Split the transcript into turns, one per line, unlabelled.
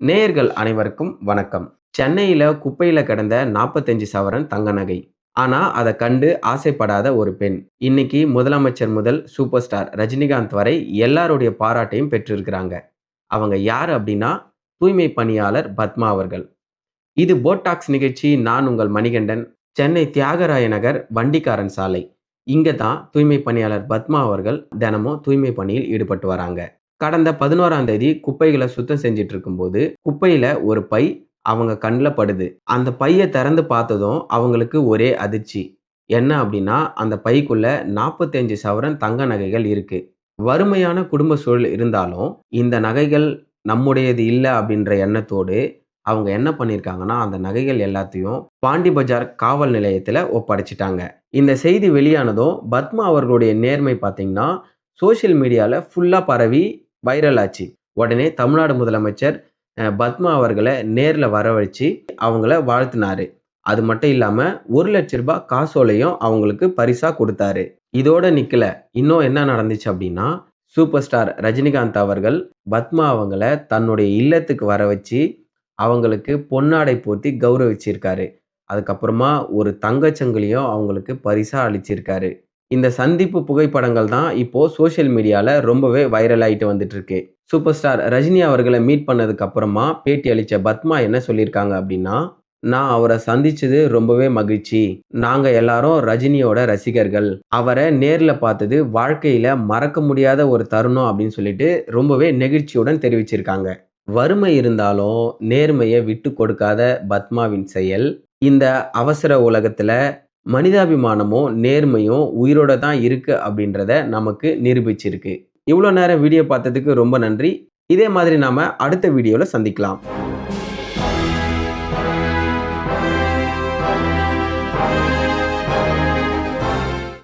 நேயர்கள் அனைவருக்கும் வணக்கம். சென்னையில குப்பையில கிடந்த 45 சவரன் தங்க நகை. ஆனா, அத கண்டு ஆசைப்படாத ஒரு பெண். இன்னைக்கு முதலமைச்சர் முதல் சூப்பர் ஸ்டார் ரஜினிகாந்த் வரை எல்லாருடைய பாராட்டையும் பெற்றிருக்கிறாங்க. அவங்க யாரு அப்படின்னா, தூய்மை பணியாளர் பத்மா அவர்கள். இது போட்டாக்ஸ் நிகழ்ச்சி. நான் உங்கள் மணிகண்டன். சென்னை தியாகராய நகர் வண்டிக்காரன் சாலை. இங்க தான் தூய்மை பணியாளர் பத்மா அவர்கள் தினமும் தூய்மை பணியில் ஈடுபட்டு வராங்க. கடந்த 11ஆம் தேதி குப்பைகள சுத்தம் செஞ்சுட்டு இருக்கும்போது, குப்பையில ஒரு பை அவங்க கண்ல படுது. அந்த பைய திறந்து பார்த்ததும் அவங்களுக்கு ஒரே அதிர்ச்சி. என்ன அப்படின்னா, அந்த பைக்குள்ள 45 சவரன் தங்க நகைகள் இருக்கு. வறுமையான குடும்ப சூழல் இருந்தாலும், இந்த நகைகள் நம்முடையது இல்ல அப்படின்ற எண்ணத்தோடு அவங்க என்ன பண்ணியிருக்காங்கன்னா, அந்த நகைகள் எல்லாத்தையும் பாண்டி பஜார் காவல் நிலையத்தில ஒப்படைச்சுட்டாங்க. இந்த செய்தி வெளியானதும், பத்மா அவர்களுடைய நேர்மை பார்த்தீங்கன்னா, சோசியல் மீடியால ஃபுல்லா பரவி வைரல் ஆச்சு. உடனே தமிழ்நாடு முதலமைச்சர் பத்மா அவர்கள நேர்ல வரவழைச்சு அவங்கள வாழ்த்துனாரு. அது மட்டும் இல்லாம ரூ. 1,00,000 காசோலையும் அவங்களுக்கு பரிசா குடுத்தாரு. இதோட நிக்கல. இன்னும் என்ன நடந்துச்சு அப்படின்னா, சூப்பர் ஸ்டார் ரஜினிகாந்த் அவர்கள் பத்மா அவங்கள தன்னுடைய இல்லத்துக்கு வர வச்சு, அவங்களுக்கு பொன்னாடை போர்த்தி கௌரவிச்சிருக்காரு. அதுக்கப்புறமா ஒரு தங்கச் சங்கிலியும் அவங்களுக்கு பரிசா அளிச்சிருக்காரு. இந்த சந்திப்பு புகைப்படங்கள் தான் இப்போ சோசியல் மீடியால ரொம்பவே வைரல் ஆயிட்டு வந்துட்டு இருக்கு. சூப்பர் ஸ்டார் ரஜினி அவர்கள மீட் பண்ணதுக்கு அப்புறமா பேட்டி அளிச்ச பத்மா என்ன சொல்லியிருக்காங்க அப்படின்னா, "நான் அவர சந்திச்சது ரொம்பவே மகிழ்ச்சி. நாங்க எல்லாரும் ரஜினியோட ரசிகர்கள். அவர நேர்ல பார்த்தது வாழ்க்கையில மறக்க முடியாத ஒரு தருணம்" அப்படின்னு சொல்லிட்டு ரொம்பவே நெகிழ்ச்சியுடன் தெரிவிச்சிருக்காங்க. வறுமை இருந்தாலும் நேர்மைய விட்டுக் கொடுக்காத பத்மாவின் செயல், இந்த அவசர உலகத்துல மனிதாபிமானமும், நேர்மையும் உயிரோட தான் இருக்கு அப்படின்றத நமக்கு நிரூபிச்சிருக்கு. இவ்ளோ நேரம் வீடியோ பார்த்ததுக்கு ரொம்ப நன்றி. இதே மாதிரி நாம அடுத்த வீடியோல சந்திக்கலாம்.